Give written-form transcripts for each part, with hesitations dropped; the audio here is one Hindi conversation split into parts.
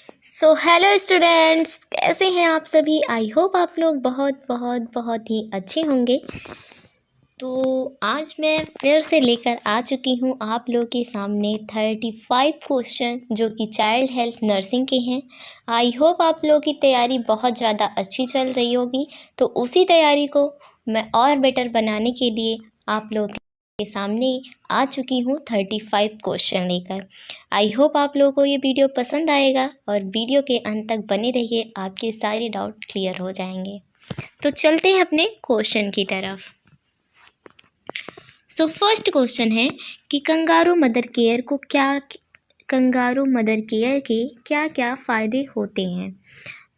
हेलो स्टूडेंट्स, कैसे हैं आप सभी। आई होप आप लोग बहुत बहुत बहुत ही अच्छे होंगे। तो आज मैं फिर से लेकर आ चुकी हूँ आप लोग के सामने 35 क्वेश्चन जो कि चाइल्ड हेल्थ नर्सिंग के हैं। आई होप आप लोग की तैयारी बहुत ज़्यादा अच्छी चल रही होगी। तो उसी तैयारी को मैं और बेटर बनाने के लिए आप लोग के सामने आ चुकी हूँ 35 क्वेश्चन लेकर। आई होप आप लोगों को ये वीडियो पसंद आएगा और वीडियो के अंत तक बने रहिए, आपके सारे डाउट क्लियर हो जाएंगे। तो चलते हैं अपने क्वेश्चन की तरफ। फर्स्ट क्वेश्चन है कि कंगारू मदर केयर के क्या क्या फ़ायदे होते हैं।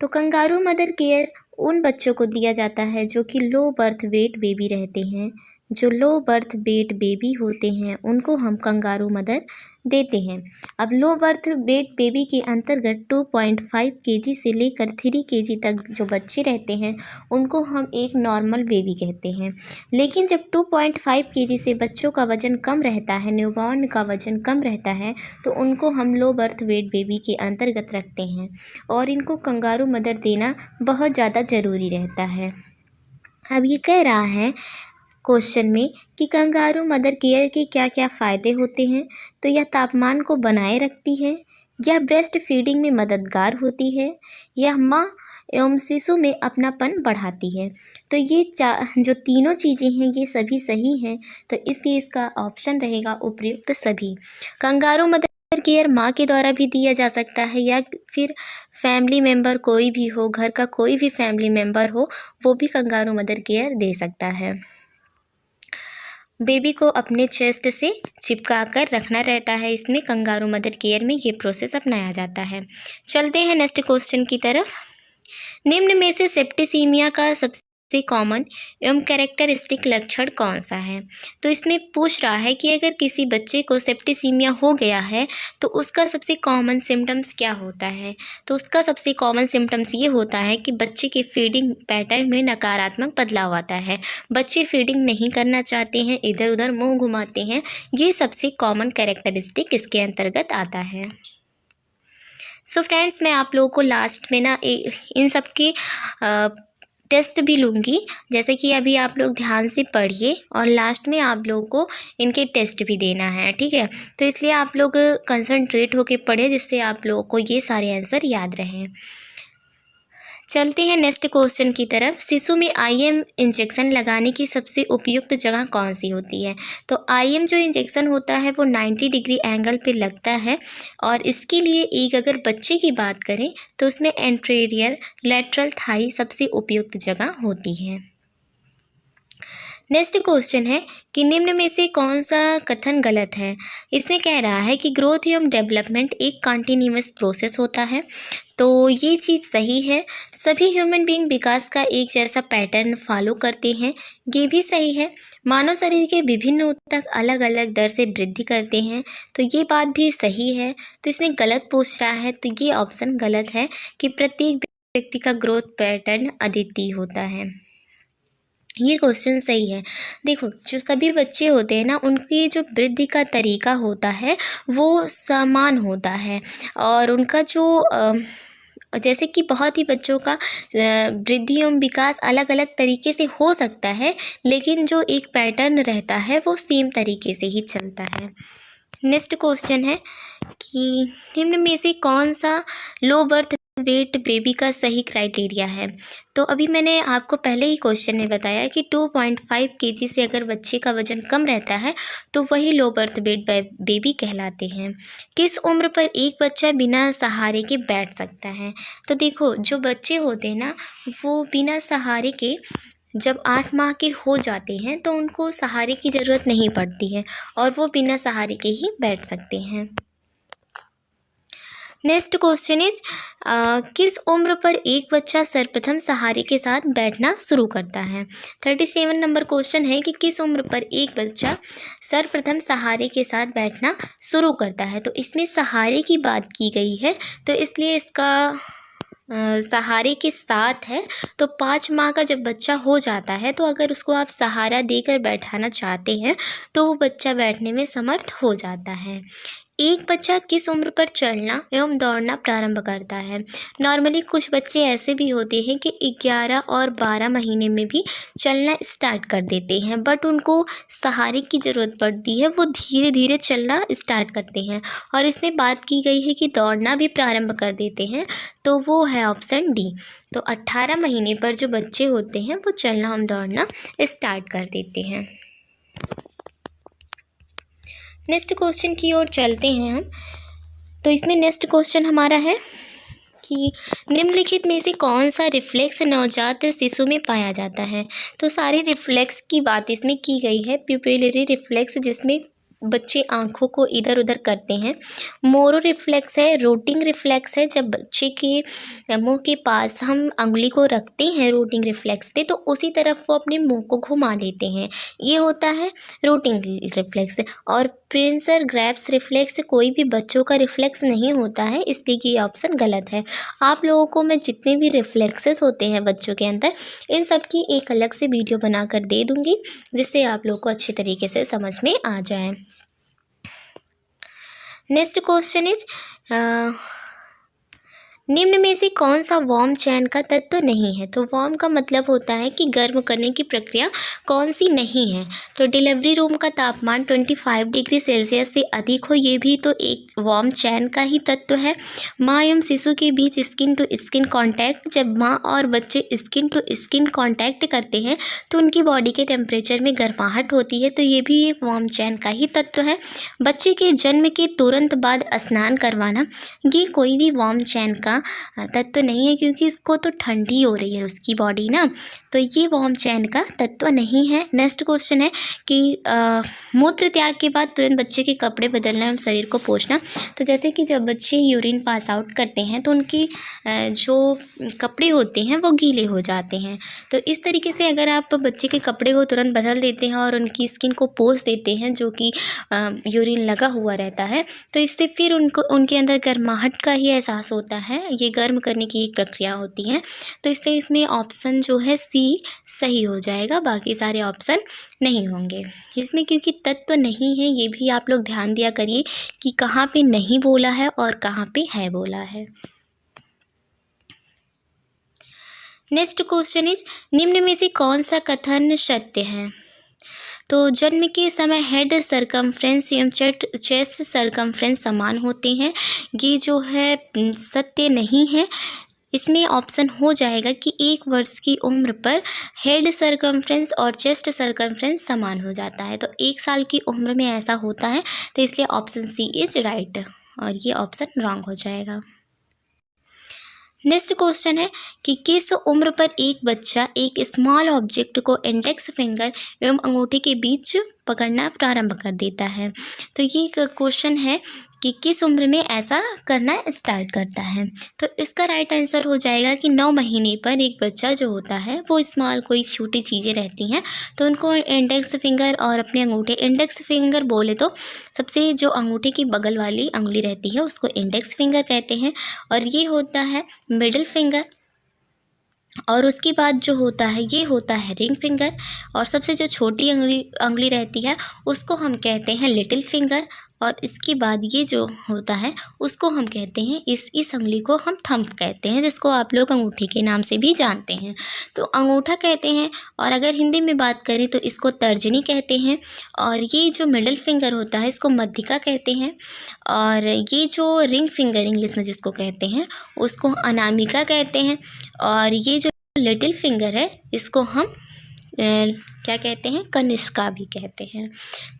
तो कंगारू मदर केयर उन बच्चों को दिया जाता है जो कि लो बर्थ वेट बेबी रहते हैं। जो लो बर्थ वेट बेबी होते हैं उनको हम कंगारू मदर देते हैं। अब लो बर्थ वेट बेबी के अंतर्गत 2.5 केजी से लेकर 3 केजी तक जो बच्चे रहते हैं उनको हम एक नॉर्मल बेबी कहते हैं। लेकिन जब 2.5 केजी से बच्चों का वज़न कम रहता है, न्यूबॉर्न का वज़न कम रहता है, तो उनको हम लो बर्थ वेट बेबी के अंतर्गत रखते हैं और इनको कंगारू मदर देना बहुत ज़्यादा ज़रूरी रहता है। अब ये कह रहा है क्वेश्चन में कि कंगारू मदर केयर के क्या क्या फ़ायदे होते हैं। तो यह तापमान को बनाए रखती है, यह ब्रेस्ट फीडिंग में मददगार होती है, यह माँ एवं शिशु में अपनापन बढ़ाती है। तो ये जो तीनों चीज़ें हैं ये सभी सही हैं, तो इसलिए इसका ऑप्शन रहेगा उपयुक्त सभी। कंगारू मदर केयर माँ के द्वारा भी दिया जा सकता है या फिर फैमिली मेम्बर कोई भी हो, घर का कोई भी फैमिली मेम्बर हो, वो भी कंगारू मदर केयर दे सकता है। बेबी को अपने चेस्ट से चिपका कर रखना रहता है, इसमें कंगारू मदर केयर में ये प्रोसेस अपनाया जाता है। चलते हैं नेक्स्ट क्वेश्चन की तरफ। निम्न में से सेप्टिसीमिया का सबसे कॉमन एवं कैरेक्टरिस्टिक लक्षण कौन सा है। तो इसमें पूछ रहा है कि अगर किसी बच्चे को सेप्टिसीमिया हो गया है तो उसका सबसे कॉमन सिम्टम्स क्या होता है। तो उसका सबसे कॉमन सिम्टम्स ये होता है कि बच्चे के फीडिंग पैटर्न में नकारात्मक बदलाव आता है, बच्चे फीडिंग नहीं करना चाहते हैं, इधर उधर मुंह घुमाते हैं। ये सबसे कॉमन कैरेक्टरिस्टिक इसके अंतर्गत आता है। फ्रेंड्स, मैं आप लोगों को लास्ट में ना इन सब की टेस्ट भी लूँगी, जैसे कि अभी आप लोग ध्यान से पढ़िए और लास्ट में आप लोगों को इनके टेस्ट भी देना है, ठीक है। तो इसलिए आप लोग कंसंट्रेट होके पढ़े जिससे आप लोगों को ये सारे आंसर याद रहें। चलते हैं नेक्स्ट क्वेश्चन की तरफ। शिशु में आईएम इंजेक्शन लगाने की सबसे उपयुक्त जगह कौन सी होती है। तो आईएम जो इंजेक्शन होता है वो 90 डिग्री एंगल पे लगता है और इसके लिए एक अगर बच्चे की बात करें तो उसमें एंटेरियर लैटरल थाई सबसे उपयुक्त जगह होती है। नेक्स्ट क्वेश्चन है कि निम्न में से कौन सा कथन गलत है। इसमें कह रहा है कि ग्रोथ एवं डेवलपमेंट एक कॉन्टिन्यूअस प्रोसेस होता है, तो ये चीज़ सही है। सभी ह्यूमन बीइंग विकास का एक जैसा पैटर्न फॉलो करते हैं, ये भी सही है। मानव शरीर के विभिन्न ऊतक अलग अलग दर से वृद्धि करते हैं, तो ये बात भी सही है। तो इसमें गलत पूछ रहा है, तो ये ऑप्शन गलत है कि प्रत्येक व्यक्ति का ग्रोथ पैटर्न अद्वितीय होता है। ये क्वेश्चन सही है। देखो, जो सभी बच्चे होते हैं ना उनकी जो वृद्धि का तरीका होता है वो समान होता है और उनका जो जैसे कि बहुत ही बच्चों का वृद्धि एवं विकास अलग अलग तरीके से हो सकता है, लेकिन जो एक पैटर्न रहता है वो सेम तरीके से ही चलता है। नेक्स्ट क्वेश्चन है कि निम्न में से कौन सा लो बर्थ वेट बेबी का सही क्राइटेरिया है। तो अभी मैंने आपको पहले ही क्वेश्चन में बताया कि 2.5 केजी से अगर बच्चे का वजन कम रहता है तो वही लो बर्थ वेट बेबी कहलाते हैं। किस उम्र पर एक बच्चा बिना सहारे के बैठ सकता है। तो देखो, जो बच्चे होते हैं ना वो बिना सहारे के जब 8 माह के हो जाते हैं तो उनको सहारे की ज़रूरत नहीं पड़ती है और वो बिना सहारे के ही बैठ सकते हैं। नेक्स्ट क्वेश्चन इज किस उम्र पर एक बच्चा सर्वप्रथम सहारे के साथ बैठना शुरू करता है। 37 नंबर क्वेश्चन है कि किस उम्र पर एक बच्चा सर्वप्रथम सहारे के साथ बैठना शुरू करता है। तो इसमें सहारे की बात की गई है, तो इसलिए इसका सहारे के साथ है। तो 5 माह का जब बच्चा हो जाता है तो अगर उसको आप सहारा देकर बैठाना चाहते हैं तो वो बच्चा बैठने में समर्थ हो जाता है। एक बच्चा किस उम्र पर चलना एवं दौड़ना प्रारंभ करता है? नॉर्मली कुछ बच्चे ऐसे भी होते हैं कि 11 और 12 महीने में भी चलना स्टार्ट कर देते हैं, बट उनको सहारे की ज़रूरत पड़ती है, वो धीरे धीरे चलना स्टार्ट करते हैं। और इसमें बात की गई है कि दौड़ना भी प्रारंभ कर देते हैं, तो वो है ऑप्शन डी। तो 18 महीने पर जो बच्चे होते हैं वो चलना एवं दौड़ना स्टार्ट कर देते हैं। नेक्स्ट क्वेश्चन की ओर चलते हैं हम। तो इसमें नेक्स्ट क्वेश्चन हमारा है कि निम्नलिखित में से कौन सा रिफ्लेक्स नवजात शिशु में पाया जाता है? तो सारे रिफ्लेक्स की बात इसमें की गई है। प्यूपिलरी रिफ्लेक्स, जिसमें बच्चे आँखों को इधर उधर करते हैं। मोरो रिफ्लेक्स है। रोटिंग रिफ्लेक्स है, जब बच्चे के मुंह के पास हम अंगुली को रखते हैं रोटिंग रिफ्लेक्स पे, तो उसी तरफ वो अपने मुंह को घुमा देते हैं, ये होता है रोटिंग रिफ्लेक्स। और प्रिंसर ग्रैब्स रिफ्लेक्स कोई भी बच्चों का रिफ्लेक्स नहीं होता है, इसलिए ये ऑप्शन गलत है। आप लोगों को मैं जितने भी रिफ्लेक्सेस होते हैं बच्चों के अंदर, इन सब की एक अलग से वीडियो बनाकर दे दूँगी, जिससे आप लोग को अच्छे तरीके से समझ में आ जाए। नेक्स्ट क्वेश्चन इज निम्न में से कौन सा वार्म चैन का तत्व नहीं है? तो वार्म का मतलब होता है कि गर्म करने की प्रक्रिया कौन सी नहीं है। तो डिलीवरी रूम का तापमान 25 डिग्री सेल्सियस से अधिक हो, ये भी तो एक वार्म चैन का ही तत्व है। माँ एवं शिशु के बीच स्किन टू स्किन कांटेक्ट, जब माँ और बच्चे स्किन टू स्किन कांटेक्ट करते हैं तो उनकी बॉडी के टेम्परेचर में गर्माहट होती है, तो ये भी एक वार्म चैन का ही तत्व है। बच्चे के जन्म के तुरंत बाद स्नान करवाना, ये कोई भी वार्म चैन का तत्व नहीं है, क्योंकि इसको तो ठंडी हो रही है उसकी बॉडी ना, तो ये वार्म चैन का तत्व नहीं है। नेक्स्ट क्वेश्चन है कि मूत्र त्याग के बाद तुरंत बच्चे के कपड़े बदलना एवं शरीर को पोंछना। तो जैसे कि जब बच्चे यूरिन पास आउट करते हैं तो उनकी जो कपड़े होते हैं वो गीले हो जाते हैं, तो इस तरीके से अगर आप बच्चे के कपड़े को तुरंत बदल देते हैं और उनकी स्किन को पोंछ देते हैं, जो कि यूरिन लगा हुआ रहता है, तो इससे फिर उनके अंदर गर्माहट का ही एहसास होता है, ये गर्म करने की एक प्रक्रिया होती है। तो इसलिए इसमें ऑप्शन जो है सी सही हो जाएगा, बाकी सारे ऑप्शन नहीं होंगे इसमें, क्योंकि तत्व नहीं है। ये भी आप लोग ध्यान दिया करिए कि कहाँ पे नहीं बोला है और कहाँ पे है बोला है। नेक्स्ट क्वेश्चन इज निम्न में से कौन सा कथन सत्य है? तो जन्म के समय हेड सरकमफ्रेंस एवं चेस्ट सरकमफ्रेंस समान होते हैं, ये जो है सत्य नहीं है। इसमें ऑप्शन हो जाएगा कि 1 वर्ष की उम्र पर हेड सरकमफ्रेंस और चेस्ट सरकमफ्रेंस समान हो जाता है, तो 1 साल की उम्र में ऐसा होता है, तो इसलिए ऑप्शन सी इज राइट और ये ऑप्शन रॉन्ग हो जाएगा। नेक्स्ट क्वेश्चन है कि किस उम्र पर एक बच्चा एक स्मॉल ऑब्जेक्ट को इंडेक्स फिंगर एवं अंगूठे के बीच पकड़ना प्रारंभ कर देता है? तो ये क्वेश्चन है कि किस उम्र में ऐसा करना स्टार्ट करता है। तो इसका राइट आंसर हो जाएगा कि 9 महीने पर एक बच्चा जो होता है वो स्मॉल कोई छोटी चीज़ें रहती हैं तो उनको इंडेक्स फिंगर और अपने अंगूठे, इंडेक्स फिंगर बोले तो सबसे जो अंगूठे की बगल वाली अंगुली रहती है उसको इंडेक्स फिंगर कहते हैं, और ये होता है मिडिल फिंगर, और उसके बाद जो होता है ये होता है रिंग फिंगर, और सबसे जो छोटी अंगुली रहती है उसको हम कहते हैं लिटिल फिंगर, और इसके बाद ये जो होता है उसको हम कहते हैं इस अंगुली को हम थंब कहते हैं, जिसको आप लोग अंगूठी के नाम से भी जानते हैं। तो अंगूठा कहते हैं, और अगर हिंदी में बात करें तो इसको तर्जनी कहते हैं, और ये जो मिडिल फिंगर होता है इसको मध्यिका कहते हैं, और ये जो रिंग फिंगर इंग्लिश में जिसको कहते हैं उसको अनामिका कहते हैं, और ये जो लिटिल फिंगर है इसको हम क्या कहते हैं, कनिष्का भी कहते हैं।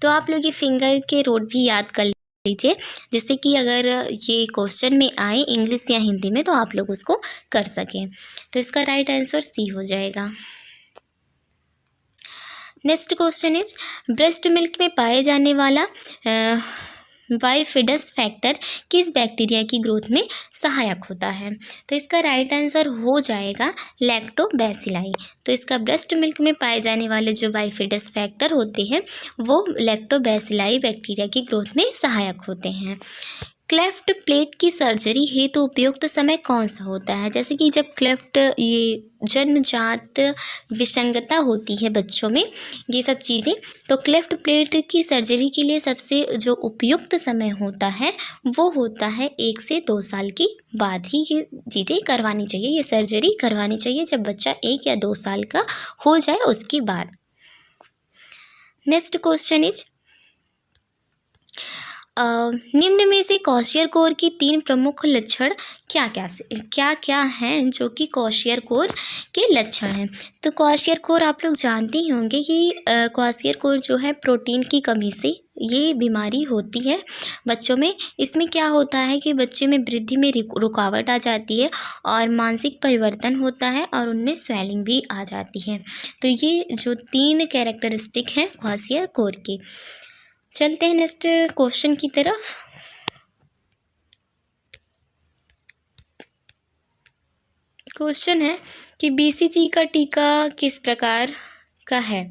तो आप लोग ये फिंगर के रूट भी याद कर लीजिए, जिससे कि अगर ये क्वेश्चन में आए इंग्लिश या हिंदी में तो आप लोग उसको कर सकें। तो इसका राइट आंसर सी हो जाएगा। Next question is breast milk में पाए जाने वाला बाइफिडस फैक्टर किस बैक्टीरिया की ग्रोथ में सहायक होता है? तो इसका राइट आंसर हो जाएगा लैक्टोबैसिलाई। तो इसका ब्रेस्ट मिल्क में पाए जाने वाले जो बाइफिडस फैक्टर होते हैं वो लैक्टोबैसिलाई बैक्टीरिया की ग्रोथ में सहायक होते हैं। क्लेफ्ट प्लेट की सर्जरी हेतु उपयुक्त समय कौन सा होता है? जैसे कि जब क्लेफ्ट ये जन्मजात विसंगता होती है बच्चों में, ये सब चीज़ें, तो क्लेफ्ट प्लेट की सर्जरी के लिए सबसे जो उपयुक्त समय होता है वो होता है 1 से 2 साल के बाद ही ये चीज़ें करवानी चाहिए, ये सर्जरी करवानी चाहिए जब बच्चा 1 या 2 साल का हो जाए उसके बाद। नेक्स्ट क्वेश्चन इज निम्न में से क्वाशियर-कोर की 3 प्रमुख लक्षण क्या क्या हैं जो कि क्वाशियर-कोर के लक्षण हैं? तो क्वाशियर-कोर आप लोग जानते ही होंगे कि क्वाशियर-कोर जो है प्रोटीन की कमी से ये बीमारी होती है बच्चों में। इसमें क्या होता है कि बच्चे में वृद्धि में रुकावट आ जाती है और मानसिक परिवर्तन होता है और उनमें स्वेलिंग भी आ जाती है। तो ये जो 3 कैरेक्टरिस्टिक हैं क्वाशियर-कोर के। चलते हैं नेक्स्ट क्वेश्चन की तरफ। क्वेश्चन है कि बीसीजी का टीका किस प्रकार का है?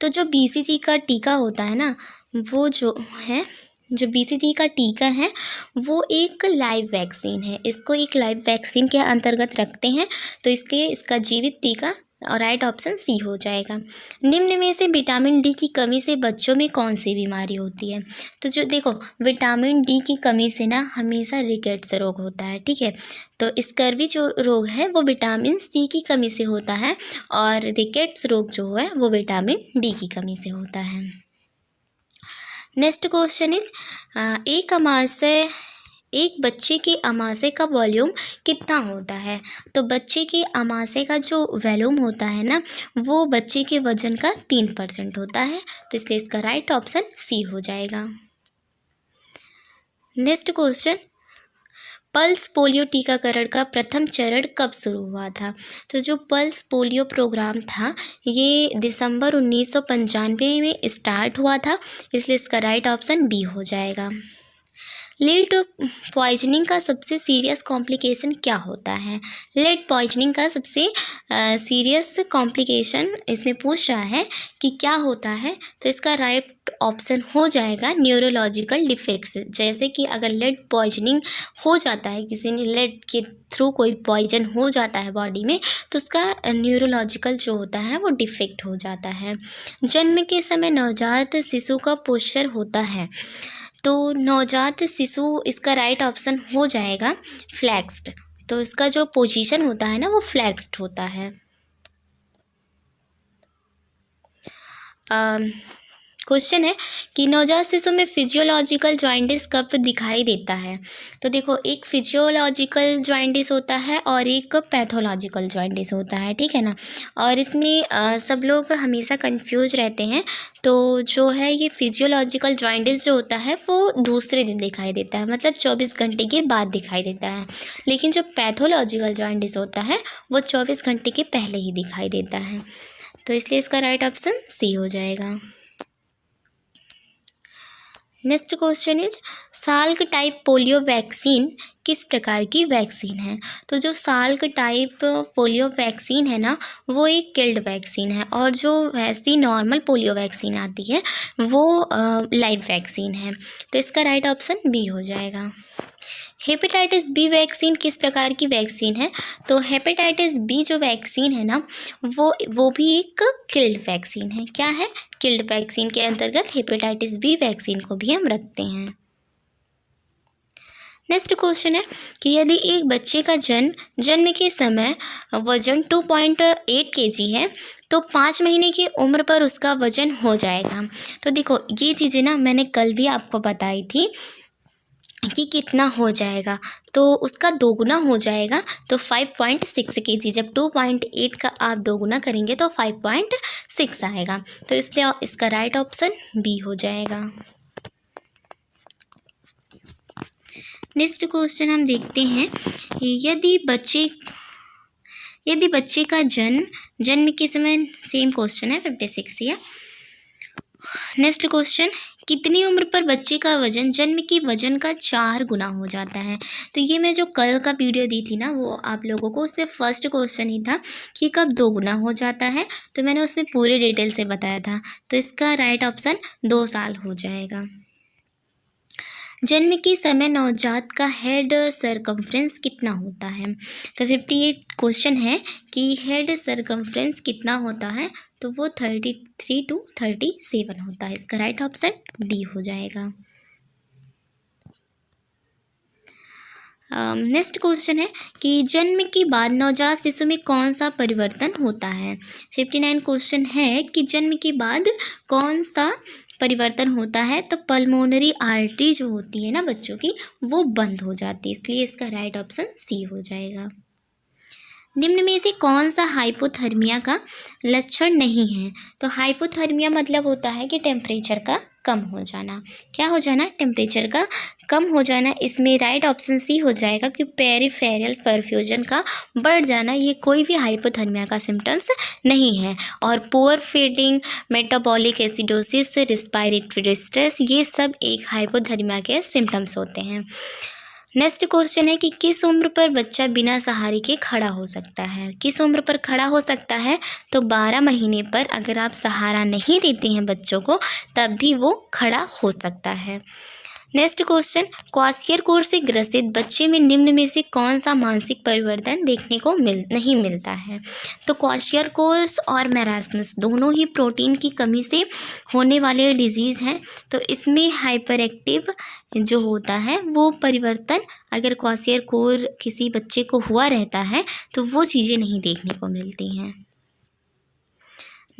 तो जो बीसीजी का टीका होता है ना, वो जो बीसीजी का टीका है वो एक लाइव वैक्सीन है। इसको एक लाइव वैक्सीन के अंतर्गत रखते हैं, तो इसलिए इसका जीवित टीका और राइट ऑप्शन सी हो जाएगा। निम्न में से विटामिन डी की कमी से बच्चों में कौन सी बीमारी होती है? तो जो देखो, विटामिन डी की कमी से ना हमेशा रिकेट्स रोग होता है, ठीक है। तो स्कर्वी जो रोग है वो विटामिन सी की कमी से होता है और रिकेट्स रोग जो है वो विटामिन डी की कमी से होता है। नेक्स्ट क्वेश्चन इज एक बच्चे के आमाशय का वॉल्यूम कितना होता है? तो बच्चे के आमाशय का जो वॉल्यूम होता है ना, वो बच्चे के वजन का 3% होता है, तो इसलिए इसका राइट ऑप्शन सी हो जाएगा। नेक्स्ट क्वेश्चन, पल्स पोलियो टीकाकरण का प्रथम चरण कब शुरू हुआ था? तो जो पल्स पोलियो प्रोग्राम था ये दिसंबर 1995 में स्टार्ट हुआ था, इसलिए इसका राइट ऑप्शन बी हो जाएगा। लीड पॉइजनिंग का सबसे सीरियस कॉम्प्लिकेशन क्या होता है? लीड पॉइजनिंग का सबसे सीरियस कॉम्प्लिकेशन इसमें पूछ रहा है कि क्या होता है, तो इसका राइट ऑप्शन हो जाएगा न्यूरोलॉजिकल डिफेक्ट्स। जैसे कि अगर लीड पॉइजनिंग हो जाता है, किसी ने लीड के थ्रू कोई पॉइजन हो जाता है बॉडी में, तो उसका न्यूरोलॉजिकल जो होता है वो डिफेक्ट हो जाता है। जन्म के समय नवजात शिशु का पोस्चर होता है, तो नवजात शिशु इसका राइट ऑप्शन हो जाएगा फ्लैक्स्ड। तो इसका जो पोजीशन होता है ना वो फ्लैक्स्ड होता है। क्वेश्चन है कि नवजात शिशु में फिजियोलॉजिकल जॉइंटिस कब दिखाई देता है? तो देखो, एक फिजियोलॉजिकल जॉइंटिस होता है और एक पैथोलॉजिकल जॉइंटिस होता है, ठीक है ना। और इसमें सब लोग हमेशा कंफ्यूज रहते हैं। तो जो है ये फिजियोलॉजिकल जॉइंटिस जो होता है वो दूसरे दिन दिखाई देता है, मतलब 24 घंटे के बाद दिखाई देता है। लेकिन जो पैथोलॉजिकल जॉइंटिस होता है वो 24 घंटे के पहले ही दिखाई देता है, तो इसलिए इसका राइट ऑप्शन सी हो जाएगा। Next question is Salk type polio vaccine किस प्रकार की वैक्सीन है? तो जो साल्क टाइप पोलियो वैक्सीन है ना, वो एक किल्ड वैक्सीन है, और जो वैसी नॉर्मल पोलियो वैक्सीन आती है वो लाइव वैक्सीन है, तो इसका राइट ऑप्शन बी हो जाएगा। हेपेटाइटिस बी वैक्सीन किस प्रकार की वैक्सीन है? तो हेपेटाइटिस बी जो वैक्सीन है ना, वो भी एक किल्ड वैक्सीन है। क्या है? किल्ड वैक्सीन के अंतर्गत हेपेटाइटिस बी वैक्सीन को भी हम रखते हैं। नेक्स्ट क्वेश्चन है कि यदि एक बच्चे का जन्म के समय वजन 2.8 kg है, तो 5 महीने की उम्र पर उसका वजन हो जाएगा। तो देखो, ये चीज़ें ना मैंने कल भी आपको बताई थी कि कितना हो जाएगा, तो उसका दोगुना हो जाएगा, तो 5.6 kg। जब 2.8 का आप दोगुना करेंगे तो 5.6 आएगा, तो इसलिए इसका राइट ऑप्शन बी हो जाएगा। नेक्स्ट क्वेश्चन हम देखते हैं, यदि बच्चे का जन्म के समय, सेम क्वेश्चन है 56 है। नेक्स्ट क्वेश्चन, कितनी उम्र पर बच्चे का वजन जन्म के वजन का 4 गुना हो जाता है? तो ये मैं जो कल का वीडियो दी थी ना वो आप लोगों को, उसमें फर्स्ट क्वेश्चन ही था कि कब 2 गुना हो जाता है, तो मैंने उसमें पूरे डिटेल से बताया था, तो इसका राइट ऑप्शन 2 साल हो जाएगा। जन्म के समय नवजात का हेड सरकमफ्रेंस कितना होता है? तो 58 क्वेश्चन है कि हेड सरकमफ्रेंस कितना होता है, तो वो 33 to 37 होता है। इसका राइट ऑप्शन डी हो जाएगा। नेक्स्ट क्वेश्चन है कि जन्म के बाद नवजात शिशु में कौन सा परिवर्तन होता है? 59 क्वेश्चन है कि जन्म के बाद कौन सा परिवर्तन होता है, तो पल्मोनरी आर्टरी जो होती है ना बच्चों की, वो बंद हो जाती है, इसलिए इसका राइट ऑप्शन सी हो जाएगा। निम्न में से कौन सा हाइपोथर्मिया का लक्षण नहीं है? तो हाइपोथर्मिया मतलब होता है कि टेम्परेचर का कम हो जाना। क्या हो जाना? टेम्परेचर का कम हो जाना। इसमें राइट ऑप्शन सी हो जाएगा कि पेरिफेरल परफ्यूजन का बढ़ जाना, ये कोई भी हाइपोथर्मिया का सिम्टम्स नहीं है। और poor feeding, metabolic acidosis, respiratory distress, ये सब एक हाइपोथर्मिया के सिम्टम्स होते हैं। नेक्स्ट क्वेश्चन है कि किस उम्र पर बच्चा बिना सहारे के खड़ा हो सकता है? किस उम्र पर खड़ा हो सकता है? तो 12 महीने पर अगर आप सहारा नहीं देते हैं बच्चों को, तब भी वो खड़ा हो सकता है। नेक्स्ट क्वेश्चन, क्वाशियरकोर से ग्रसित बच्चे में निम्न में से कौन सा मानसिक परिवर्तन देखने को नहीं मिलता है? तो क्वाशियरकोर्स और मैरास्मस दोनों ही प्रोटीन की कमी से होने वाले डिजीज़ हैं। तो इसमें हाइपर एक्टिव जो होता है वो परिवर्तन अगर क्वाशियरकोर किसी बच्चे को हुआ रहता है तो वो चीज़ें नहीं देखने को मिलती हैं।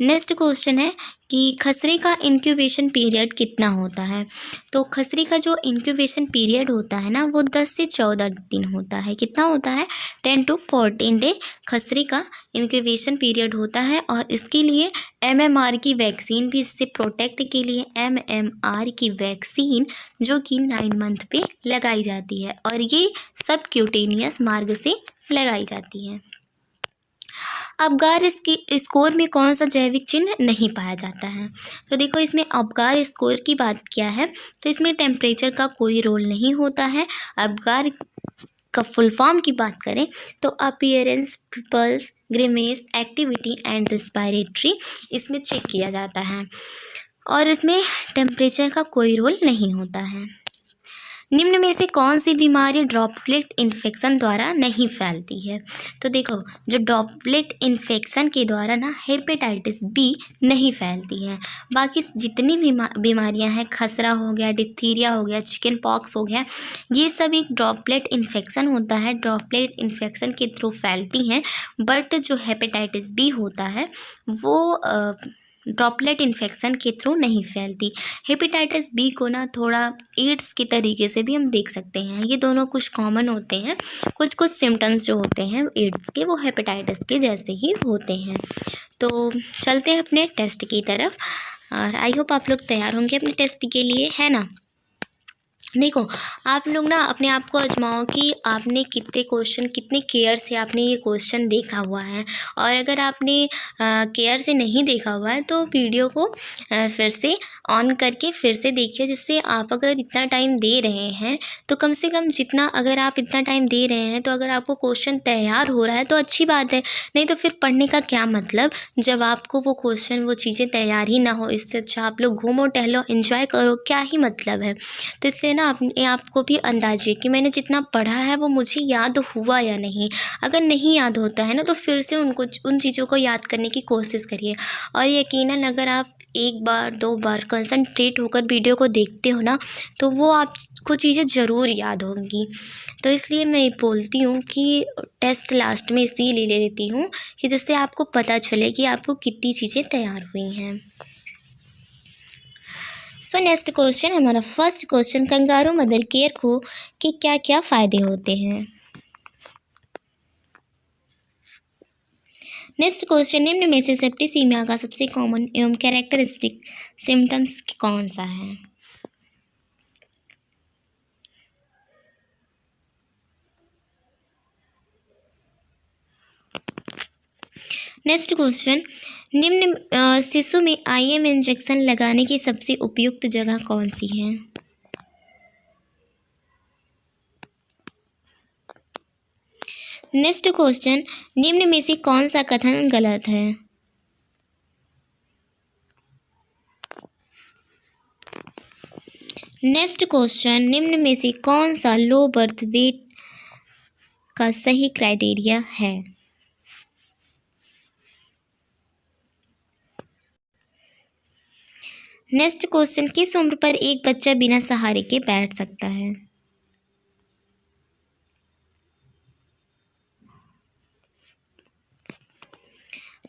नेक्स्ट क्वेश्चन है कि खसरे का इंक्यूबेशन पीरियड कितना होता है? तो खसरे का जो इंक्यूबेशन पीरियड होता है ना, वो 10 से 14 दिन होता है। कितना होता है? 10 to 14 डे खसरे का इंक्यूबेशन पीरियड होता है। और इसके लिए MMR की वैक्सीन भी, इससे प्रोटेक्ट के लिए MMR की वैक्सीन जो कि 9 मंथ पे लगाई जाती है, और ये सब क्यूटेनियस मार्ग से लगाई जाती है। अबगार इसके स्कोर में कौन सा जैविक चिन्ह नहीं पाया जाता है? तो देखो, इसमें अबगार स्कोर की बात क्या है, तो इसमें टेम्परेचर का कोई रोल नहीं होता है। अबगार का फुल फॉर्म की बात करें तो appearance, pulse, grimace, activity and respiratory, इसमें चेक किया जाता है, और इसमें टेम्परेचर का कोई रोल नहीं होता है। निम्न में से कौन सी बीमारी ड्रॉपलेट इन्फेक्शन द्वारा नहीं फैलती है? तो देखो, जो ड्रॉपलेट इन्फेक्शन के द्वारा ना हेपेटाइटिस बी नहीं फैलती है। बाकी जितनी भी बीमारियां हैं, खसरा हो गया, डिप्थीरिया हो गया, चिकन पॉक्स हो गया, ये सब एक ड्रॉपलेट इन्फेक्शन होता है, ड्रॉपलेट इन्फेक्शन के थ्रू फैलती हैं। बट जो हेपेटाइटिस बी होता है वो ड्रॉपलेट इन्फेक्शन के थ्रू नहीं फैलती। हेपेटाइटिस बी को ना थोड़ा एड्स के तरीके से भी हम देख सकते हैं। ये दोनों कुछ कॉमन होते हैं, कुछ कुछ सिम्टम्स जो होते हैं एड्स के, वो हेपेटाइटिस के जैसे ही होते हैं। तो चलते हैं अपने टेस्ट की तरफ, और आई होप आप लोग तैयार होंगे अपने टेस्ट के लिए, है ना। देखो, आप लोग ना अपने आप को आजमाओ कि आपने कितने क्वेश्चन, कितने केयर से आपने ये क्वेश्चन देखा हुआ है। और अगर आपने केयर से नहीं देखा हुआ है तो वीडियो को फिर से ऑन करके फिर से देखिए, जिससे आप अगर इतना टाइम दे रहे हैं तो कम से कम जितना, अगर आप इतना टाइम दे रहे हैं तो अगर आपको क्वेश्चन तैयार हो रहा है तो अच्छी बात है, नहीं तो फिर पढ़ने का क्या मतलब जब आपको वो क्वेश्चन, वो चीज़ें तैयार ही ना हो। इससे अच्छा आप लोग घूमो, टहलो, एंजॉय करो, क्या ही मतलब है। तो इसलिए ना अपने आप को भी अंदाज़िए कि मैंने जितना पढ़ा है वो मुझे याद हुआ या नहीं। अगर नहीं याद होता है ना तो फिर से उन चीज़ों को याद करने की कोशिश करिए। और यकीनन अगर आप एक बार 2 बार कंसंट्रेट होकर वीडियो को देखते हो ना, तो वो आपको चीज़ें ज़रूर याद होंगी। तो इसलिए मैं बोलती हूँ कि टेस्ट लास्ट में इसीलिए ले लेती हूँ कि जिससे आपको पता चले कि आपको कितनी चीज़ें तैयार हुई हैं। सो नेक्स्ट क्वेश्चन, हमारा first question, kangaroo mother care को के क्या क्या फ़ायदे होते हैं? नेक्स्ट क्वेश्चन, निम्न में से सेप्टिसीमिया का सबसे कॉमन एवं कैरेक्टरिस्टिक सिम्टम्स कौन सा है? नेक्स्ट क्वेश्चन, निम्न शिशु में IM इंजेक्शन लगाने की सबसे उपयुक्त जगह कौन सी है? नेक्स्ट क्वेश्चन, निम्न में से कौन सा कथन गलत है? नेक्स्ट क्वेश्चन, निम्न में से कौन सा लो बर्थ वेट का सही क्राइटेरिया है? नेक्स्ट क्वेश्चन, किस उम्र पर एक बच्चा बिना सहारे के बैठ सकता है?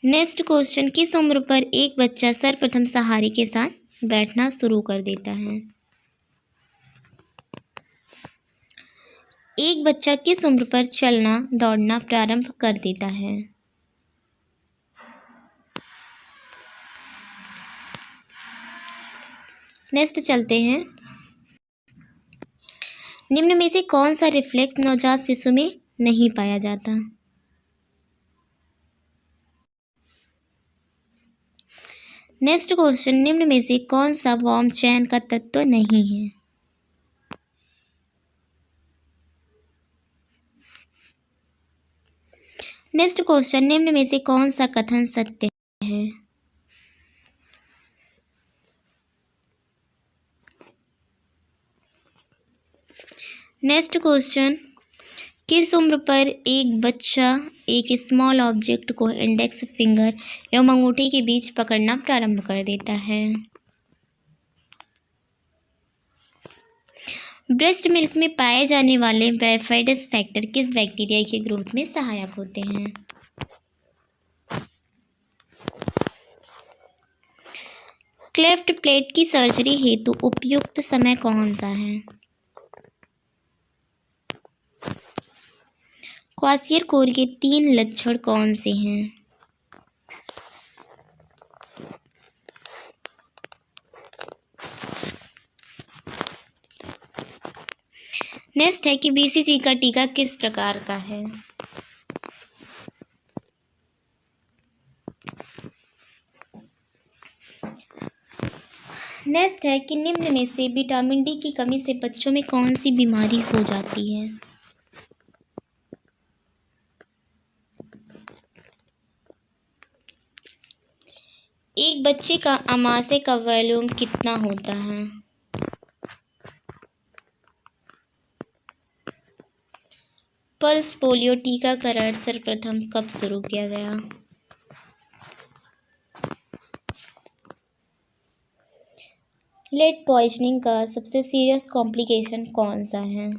नेक्स्ट क्वेश्चन, किस उम्र पर एक बच्चा सर्वप्रथम सहारे के साथ बैठना शुरू कर देता है? एक बच्चा किस उम्र पर चलना दौड़ना प्रारंभ कर देता है? नेक्स्ट चलते हैं, निम्न में से कौन सा रिफ्लेक्स नवजात शिशु में नहीं पाया जाता? नेक्स्ट क्वेश्चन, निम्न में से कौन सा वार्म चयन का तत्व नहीं है? नेक्स्ट क्वेश्चन, निम्न में से कौन सा कथन सत्य है? नेक्स्ट क्वेश्चन, किस उम्र पर एक बच्चा एक स्मॉल ऑब्जेक्ट को इंडेक्स फिंगर एवं अंगूठे के बीच पकड़ना प्रारंभ कर देता है? ब्रेस्ट मिल्क में पाए जाने वाले बाइफिडस फैक्टर किस बैक्टीरिया के ग्रोथ में सहायक होते हैं? क्लेफ्ट प्लेट की सर्जरी हेतु उपयुक्त समय कौन सा है? क्वासियरकोर के 3 लक्षण कौन से हैं? नेक्स्ट है कि बीसीजी का टीका किस प्रकार का है? नेक्स्ट है कि निम्न में से विटामिन डी की कमी से बच्चों में कौन सी बीमारी हो जाती है? एक बच्चे का आमाशय का वॉल्यूम कितना होता है? पल्स पोलियो टीकाकरण सर्वप्रथम कब शुरू किया गया? लेड पॉइजनिंग का सबसे सीरियस कॉम्प्लिकेशन कौन सा है?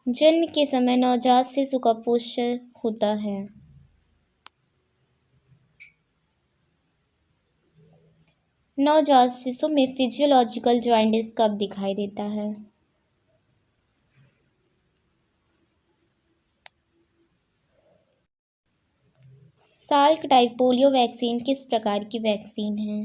जन्म के समय नवजात शिशु का पोस्चर होता है। नवजात शिशु में फिजियोलॉजिकल जॉइंटिस कब दिखाई देता है? साल्क टाइप पोलियो वैक्सीन किस प्रकार की वैक्सीन है?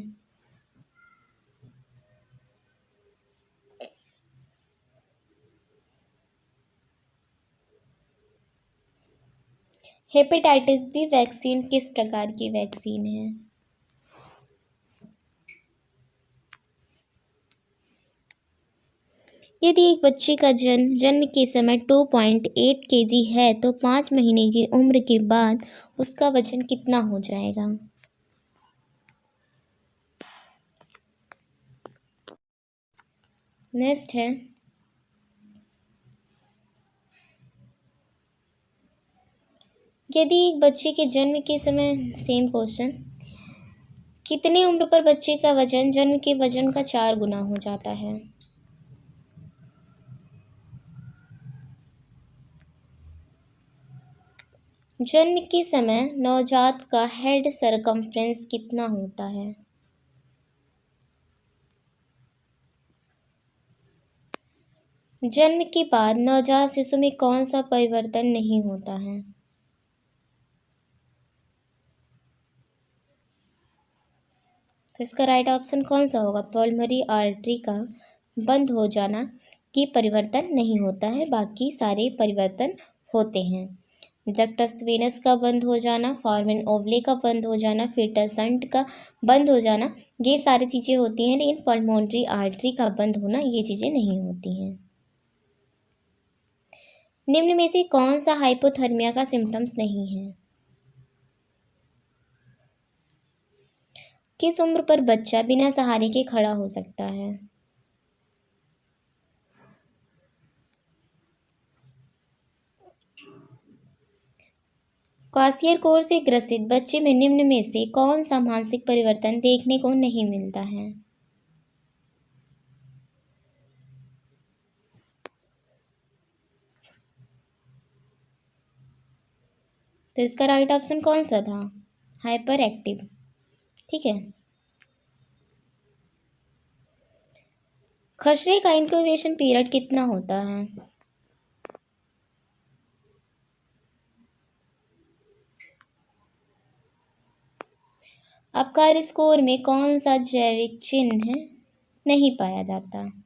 हेपेटाइटिस बी वैक्सीन किस प्रकार की वैक्सीन है? यदि एक बच्चे का जन्म के समय 2.8 kg है तो 5 महीने की उम्र के बाद उसका वजन कितना हो जाएगा? नेक्स्ट है, यदि एक बच्चे के जन्म के समय, सेम क्वेश्चन, कितनी उम्र पर बच्चे का वजन जन्म के वजन का 4 गुना हो जाता है? जन्म के समय नवजात का हेड सरकमफ्रेंस कितना होता है? जन्म के बाद नवजात शिशु में कौन सा परिवर्तन नहीं होता है? तो इसका राइट ऑप्शन कौन सा होगा? पल्मोनरी आर्टरी का बंद हो जाना की परिवर्तन नहीं होता है, बाकी सारे परिवर्तन होते हैं। डक्टस वेनस का बंद हो जाना, फॉर्मेन ओवले का बंद हो जाना, फीटस शंट का बंद हो जाना, ये सारी चीज़ें होती हैं, लेकिन पल्मोनरी आर्टरी का बंद होना ये चीज़ें नहीं होती हैं। निम्न में से कौन सा हाइपोथर्मिया का सिम्टम्स नहीं है? किस उम्र पर बच्चा बिना सहारे के खड़ा हो सकता है? क्वाशियर-कोर से ग्रसित बच्चे में निम्न में से कौन सा मानसिक परिवर्तन देखने को नहीं मिलता है? तो इसका राइट ऑप्शन कौन सा था? Hyper active. ठीक है। खसरे का इंक्यूबेशन पीरियड कितना होता है? अपकार स्कोर में कौन सा जैविक चिन्ह नहीं पाया जाता?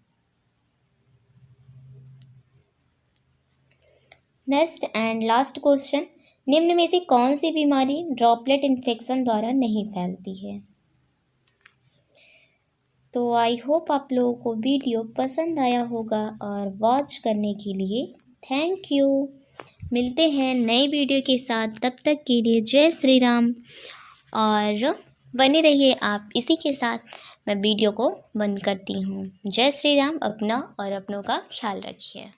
नेक्स्ट एंड लास्ट क्वेश्चन, निम्न में से कौन सी बीमारी ड्रॉपलेट इन्फेक्शन द्वारा नहीं फैलती है? तो आई होप आप लोगों को वीडियो पसंद आया होगा और वॉच करने के लिए थैंक यू। मिलते हैं नए वीडियो के साथ, तब तक के लिए जय श्री राम और बने रहिए आप इसी के साथ। मैं वीडियो को बंद करती हूँ। जय श्री राम। अपना और अपनों का ख्याल रखिए।